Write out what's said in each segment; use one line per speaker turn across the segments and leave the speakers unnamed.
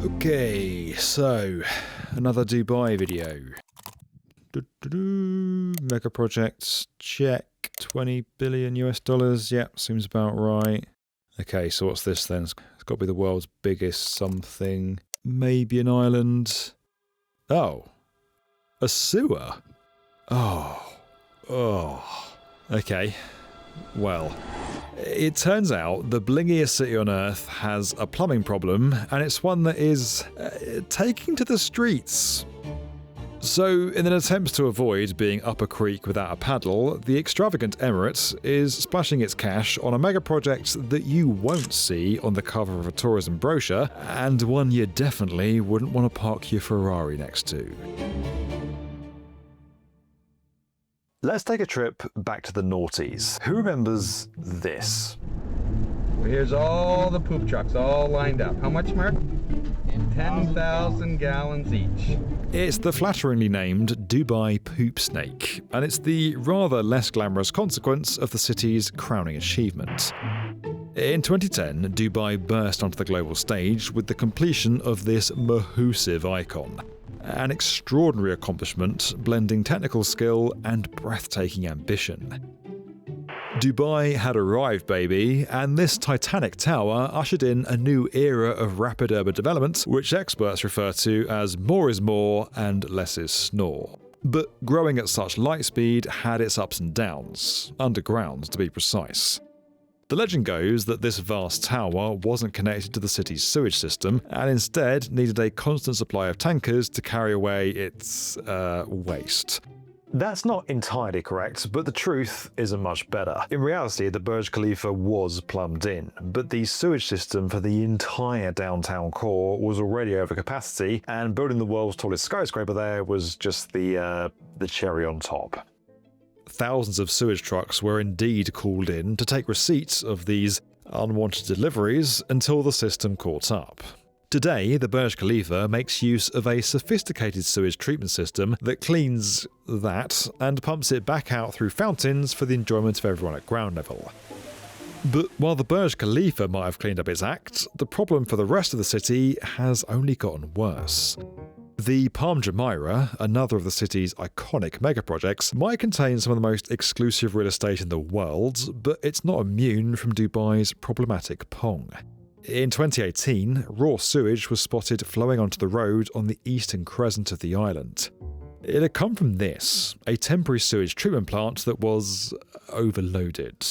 Okay, so another Dubai video. Mega projects, check. 20 billion US dollars. Yep, seems about right. Okay, so what's this then? It's got to be the world's biggest something. Maybe an island. Oh, a sewer. Oh. Okay, well. It turns out the blingiest city on Earth has a plumbing problem, and it's one that is taking to the streets. So, in an attempt to avoid being up a creek without a paddle, the extravagant Emirate is splashing its cash on a mega project that you won't see on the cover of a tourism brochure, and one you definitely wouldn't want to park your Ferrari next to. Let's take a trip back to the noughties. Who remembers this?
Here's all the poop trucks all lined up. How much, Mark? 10,000 gallons each.
It's the flatteringly named Dubai Poop Snake, and it's the rather less glamorous consequence of the city's crowning achievement. In 2010, Dubai burst onto the global stage with the completion of this mahoosive icon. An extraordinary accomplishment blending technical skill and breathtaking ambition. Dubai had arrived, baby, and this titanic tower ushered in a new era of rapid urban development, which experts refer to as more is more and less is snore. But growing at such light speed had its ups and downs, underground to be precise. The legend goes that this vast tower wasn't connected to the city's sewage system and instead needed a constant supply of tankers to carry away its waste. That's not entirely correct, but the truth isn't much better. In reality, the Burj Khalifa was plumbed in, but the sewage system for the entire downtown core was already over capacity, and building the world's tallest skyscraper there was just the cherry on top. Thousands of sewage trucks were indeed called in to take receipts of these unwanted deliveries until the system caught up. Today, the Burj Khalifa makes use of a sophisticated sewage treatment system that cleans that and pumps it back out through fountains for the enjoyment of everyone at ground level. But while the Burj Khalifa might have cleaned up its act, the problem for the rest of the city has only gotten worse. The Palm Jumeirah, another of the city's iconic megaprojects, might contain some of the most exclusive real estate in the world, but it's not immune from Dubai's problematic pong. In 2018, raw sewage was spotted flowing onto the road on the eastern crescent of the island. It had come from this, a temporary sewage treatment plant that was overloaded.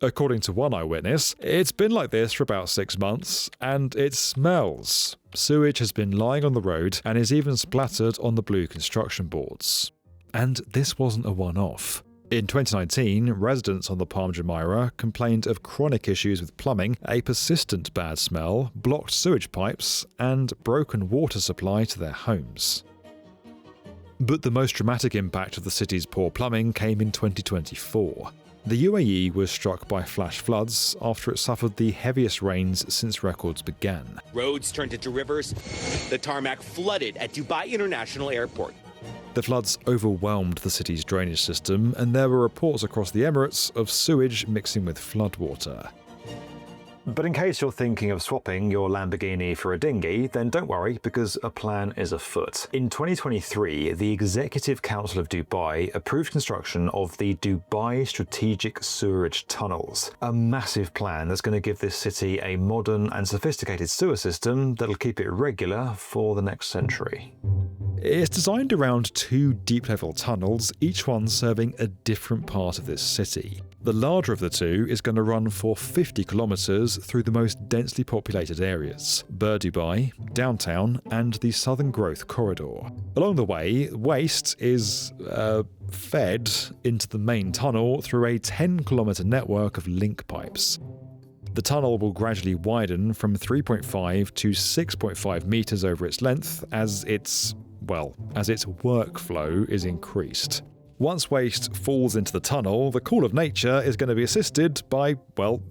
According to one eyewitness, it's been like this for about 6 months, and it smells. Sewage has been lying on the road and is even splattered on the blue construction boards. And this wasn't a one-off. In 2019, residents on the Palm Jumeirah complained of chronic issues with plumbing, a persistent bad smell, blocked sewage pipes, and broken water supply to their homes. But the most dramatic impact of the city's poor plumbing came in 2024. The UAE was struck by flash floods after it suffered the heaviest rains since records began.
Roads turned into rivers. The tarmac flooded at Dubai International Airport.
The floods overwhelmed the city's drainage system, and there were reports across the Emirates of sewage mixing with floodwater. But in case you're thinking of swapping your Lamborghini for a dinghy, then don't worry, because a plan is afoot. In 2023, the Executive Council of Dubai approved construction of the Dubai Strategic Sewerage Tunnels, a massive plan that's going to give this city a modern and sophisticated sewer system that'll keep it regular for the next century. It's designed around 2 deep-level tunnels, each one serving a different part of this city. The larger of the 2 is going to run for 50 kilometers through the most densely populated areas: Bur Dubai, downtown, and the Southern Growth Corridor. Along the way, waste is fed into the main tunnel through a 10-kilometer network of link pipes. The tunnel will gradually widen from 3.5 to 6.5 meters over its length as its workflow is increased. Once waste falls into the tunnel, the call of nature is going to be assisted by,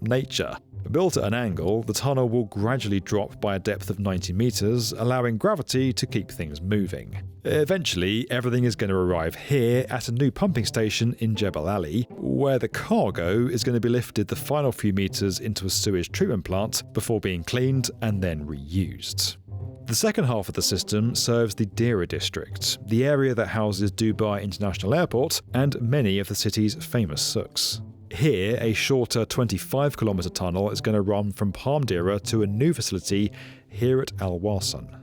nature. Built at an angle, the tunnel will gradually drop by a depth of 90 meters, allowing gravity to keep things moving. Eventually, everything is going to arrive here at a new pumping station in Jebel Ali, where the cargo is going to be lifted the final few meters into a sewage treatment plant before being cleaned and then reused. The second half of the system serves the Dera district, the area that houses Dubai International Airport and many of the city's famous souks. Here, a shorter 25-kilometre tunnel is going to run from Palm Dera to a new facility here at Al Wasan.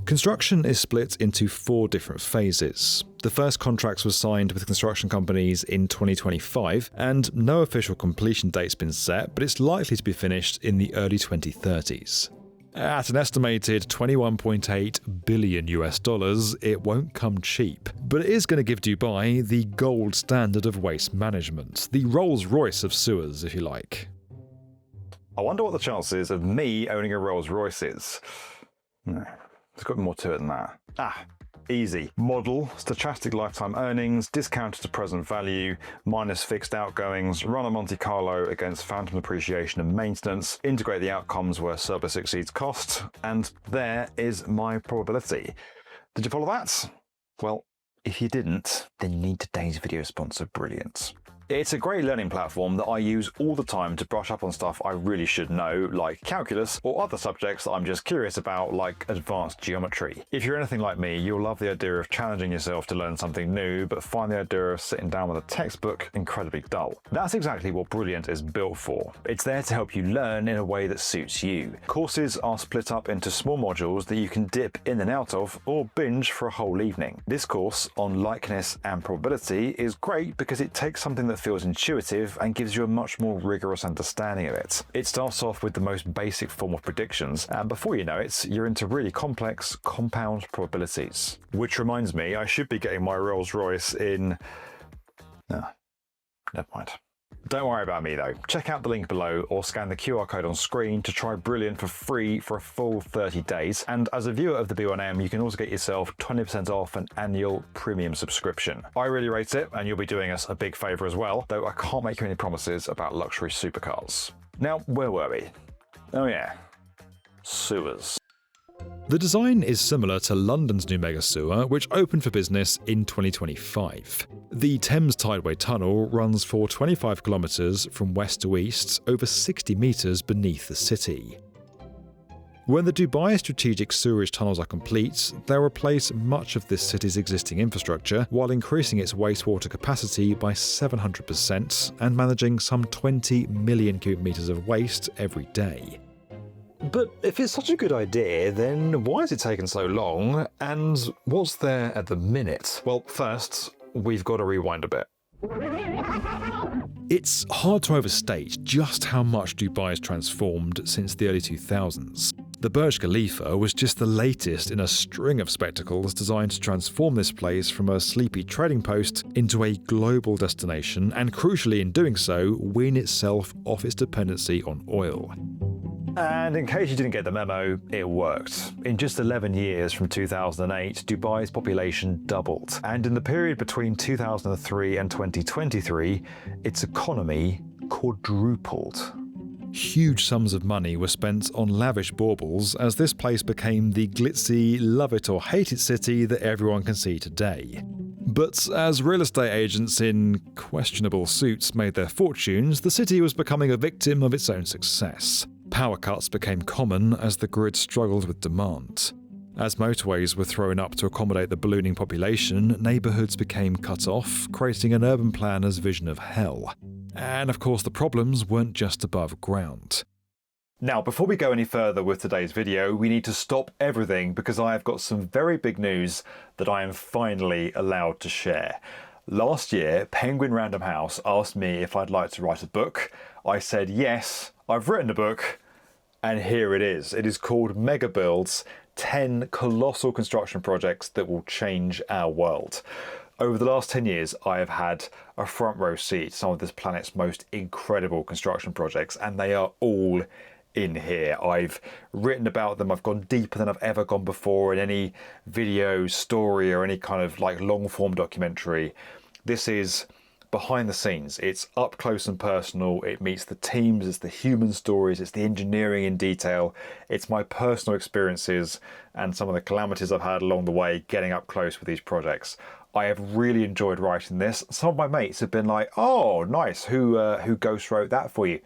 Construction is split into 4 different phases. The first contracts were signed with construction companies in 2025, and no official completion date's been set, but it's likely to be finished in the early 2030s. At an estimated $21.8 billion, it won't come cheap, but it is going to give Dubai the gold standard of waste management, the Rolls-Royce of sewers, if you like.
I wonder what the chances of me owning a Rolls-Royce is. No, there's got to be more to it than that. Easy. Model, stochastic lifetime earnings, discounted to present value, minus fixed outgoings, run a Monte Carlo against phantom depreciation and maintenance, integrate the outcomes where surplus exceeds cost, and there is my probability. Did you follow that? Well, if you didn't, then you need today's video sponsor, Brilliant. It's a great learning platform that I use all the time to brush up on stuff I really should know, like calculus, or other subjects that I'm just curious about, like advanced geometry. If you're anything like me, you'll love the idea of challenging yourself to learn something new, but find the idea of sitting down with a textbook incredibly dull. That's exactly what Brilliant is built for. It's there to help you learn in a way that suits you. Courses are split up into small modules that you can dip in and out of, or binge for a whole evening. This course on likeness and probability is great because it takes something that feels intuitive and gives you a much more rigorous understanding of it. It starts off with the most basic form of predictions, and before you know it, you're into really complex compound probabilities. Which reminds me, I should be getting my Rolls-Royce in... No, never mind. Don't worry about me though. Check out the link below or scan the QR code on screen to try Brilliant for free for a full 30 days. And as a viewer of the B1M, you can also get yourself 20% off an annual premium subscription. I really rate it, and you'll be doing us a big favour as well, though I can't make you any promises about luxury supercars. Now, where were we? Oh yeah, sewers.
The design is similar to London's new mega sewer, which opened for business in 2025. The Thames Tideway tunnel runs for 25 kilometres from west to east, over 60 metres beneath the city. When the Dubai strategic sewerage tunnels are complete, they'll replace much of this city's existing infrastructure while increasing its wastewater capacity by 700% and managing some 20 million cubic metres of waste every day.
But if it's such a good idea, then why has it taken so long, and what's there at the minute? Well, first, we've got to rewind a bit.
It's hard to overstate just how much Dubai has transformed since the early 2000s. The Burj Khalifa was just the latest in a string of spectacles designed to transform this place from a sleepy trading post into a global destination, and crucially in doing so, wean itself off its dependency on oil.
And in case you didn't get the memo, it worked. In just 11 years from 2008, Dubai's population doubled. And in the period between 2003 and 2023, its economy quadrupled.
Huge sums of money were spent on lavish baubles as this place became the glitzy, love it or hate it city that everyone can see today. But as real estate agents in questionable suits made their fortunes, the city was becoming a victim of its own success. Power cuts became common as the grid struggled with demand. As motorways were thrown up to accommodate the ballooning population, neighbourhoods became cut off, creating an urban planner's vision of hell. And of course the problems weren't just above ground.
Now, before we go any further with today's video, we need to stop everything because I have got some very big news that I am finally allowed to share. Last year, Penguin Random House asked me if I'd like to write a book. I said yes, I've written a book, and here it is. It is called Mega Builds, 10 Colossal Construction Projects That Will Change Our World. Over the last 10 years, I have had a front row seat to some of this planet's most incredible construction projects, and they are all in here. I've written about them. I've gone deeper than I've ever gone before in any video, story, or any kind of like long form documentary. This is behind the scenes. It's up close and personal. It meets the teams, it's the human stories, it's the engineering in detail. It's my personal experiences and some of the calamities I've had along the way getting up close with these projects. I have really enjoyed writing this. Some of my mates have been like, oh, nice, who ghost wrote that for you?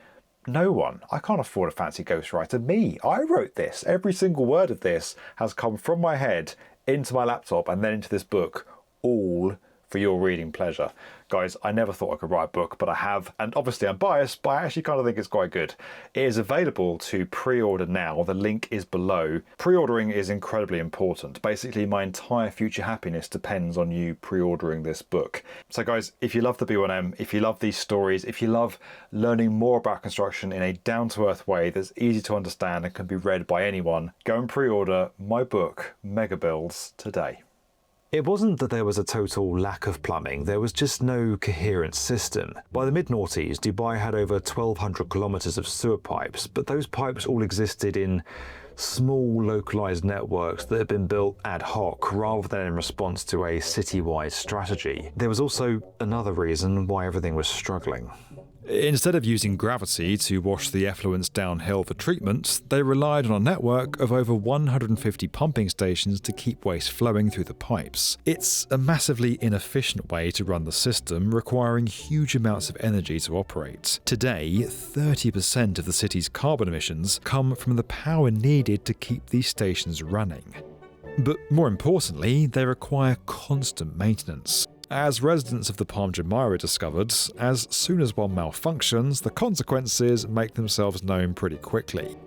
No one. I can't afford a fancy ghostwriter. Me. I wrote this. Every single word of this has come from my head into my laptop and then into this book, all for your reading pleasure. Guys, I never thought I could write a book, but I have, and obviously I'm biased, but I actually kind of think it's quite good. It is available to pre-order now. The link is below. Pre-ordering is incredibly important. Basically, my entire future happiness depends on you pre-ordering this book. So guys, if you love the B1M, if you love these stories, if you love learning more about construction in a down-to-earth way that's easy to understand and can be read by anyone, go and pre-order my book, Mega Builds, today. It wasn't that there was a total lack of plumbing, there was just no coherent system. By the mid-noughties, Dubai had over 1,200 kilometres of sewer pipes, but those pipes all existed in small localised networks that had been built ad hoc rather than in response to a city-wide strategy. There was also another reason why everything was struggling.
Instead of using gravity to wash the effluents downhill for treatment, they relied on a network of over 150 pumping stations to keep waste flowing through the pipes. It's a massively inefficient way to run the system, requiring huge amounts of energy to operate. Today, 30% of the city's carbon emissions come from the power needed to keep these stations running. But more importantly, they require constant maintenance. As residents of the Palm Jumeirah discovered, as soon as one malfunctions, the consequences make themselves known pretty quickly.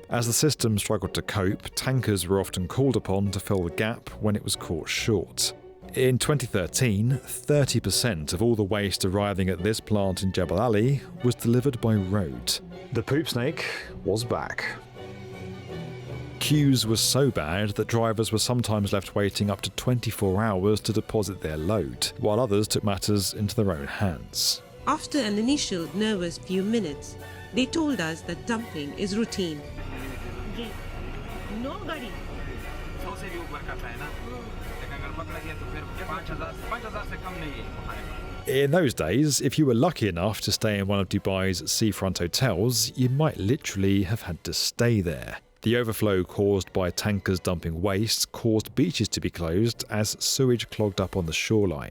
As the system struggled to cope, tankers were often called upon to fill the gap when it was caught short. In 2013, 30% of all the waste arriving at this plant in Jebel Ali was delivered by road.
The poop snake was back.
Queues were so bad that drivers were sometimes left waiting up to 24 hours to deposit their load, while others took matters into their own hands.
After an initial nervous few minutes, they told us that dumping is routine.
In those days, if you were lucky enough to stay in one of Dubai's seafront hotels, you might literally have had to stay there. The overflow caused by tankers dumping waste caused beaches to be closed as sewage clogged up on the shoreline.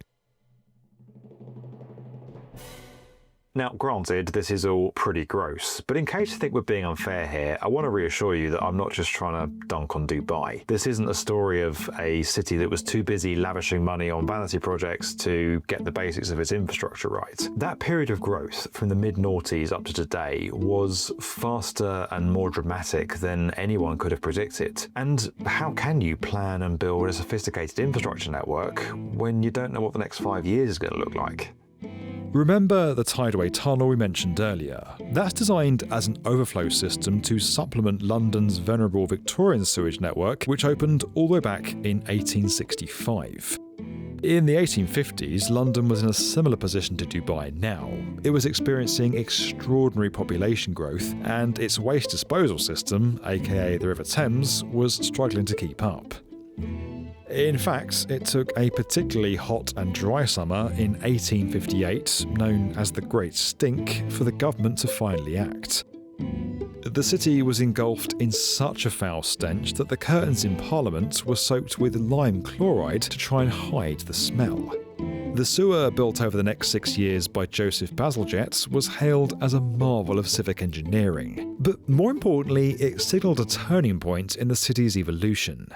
Now, granted, this is all pretty gross, but in case you think we're being unfair here, I want to reassure you that I'm not just trying to dunk on Dubai. This isn't a story of a city that was too busy lavishing money on vanity projects to get the basics of its infrastructure right. That period of growth from the mid-noughties up to today was faster and more dramatic than anyone could have predicted. And how can you plan and build a sophisticated infrastructure network when you don't know what the next 5 years is going to look like?
Remember the Tideway tunnel we mentioned earlier? That's designed as an overflow system to supplement London's venerable Victorian sewage network, which opened all the way back in 1865. In the 1850s, London was in a similar position to Dubai now. It was experiencing extraordinary population growth, and its waste disposal system, aka the River Thames, was struggling to keep up. In fact, it took a particularly hot and dry summer in 1858, known as the Great Stink, for the government to finally act. The city was engulfed in such a foul stench that the curtains in Parliament were soaked with lime chloride to try and hide the smell. The sewer, built over the next 6 years by Joseph Bazalgette, was hailed as a marvel of civic engineering. But more importantly, it signalled a turning point in the city's evolution.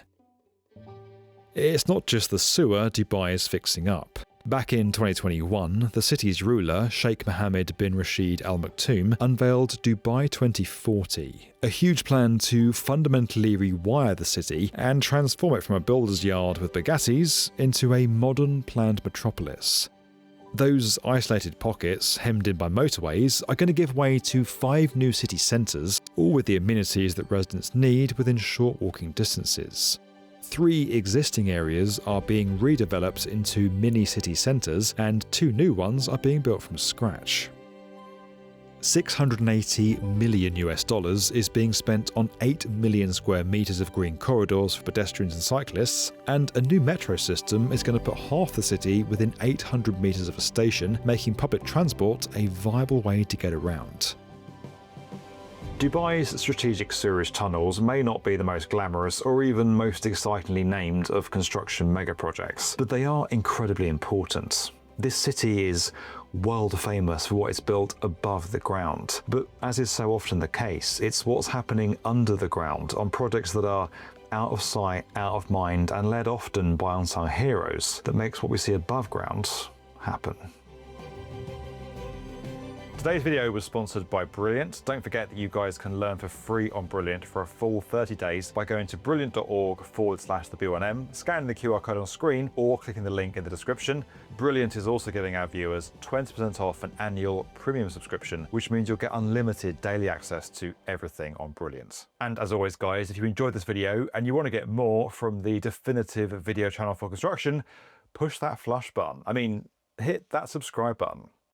It's not just the sewer Dubai is fixing up. Back in 2021, the city's ruler, Sheikh Mohammed bin Rashid Al Maktoum, unveiled Dubai 2040, a huge plan to fundamentally rewire the city and transform it from a builder's yard with Bugattis into a modern planned metropolis. Those isolated pockets, hemmed in by motorways, are going to give way to 5 new city centres, all with the amenities that residents need within short walking distances. 3 existing areas are being redeveloped into mini-city centres, and 2 new ones are being built from scratch. $680 million is being spent on 8 million square metres of green corridors for pedestrians and cyclists, and a new metro system is going to put half the city within 800 metres of a station, making public transport a viable way to get around.
Dubai's strategic sewerage tunnels may not be the most glamorous or even most excitingly named of construction megaprojects, but they are incredibly important. This city is world famous for what it's built above the ground. But as is so often the case, it's what's happening under the ground on projects that are out of sight, out of mind, and led often by unsung heroes that makes what we see above ground happen. Today's video was sponsored by Brilliant. Don't forget that you guys can learn for free on Brilliant for a full 30 days by going to brilliant.org/the B1M, scanning the QR code on screen, or clicking the link in the description. Brilliant is also giving our viewers 20% off an annual premium subscription, which means you'll get unlimited daily access to everything on Brilliant. And as always, guys, if you enjoyed this video and you want to get more from the definitive video channel for construction, push that flush button. I mean, hit that subscribe button.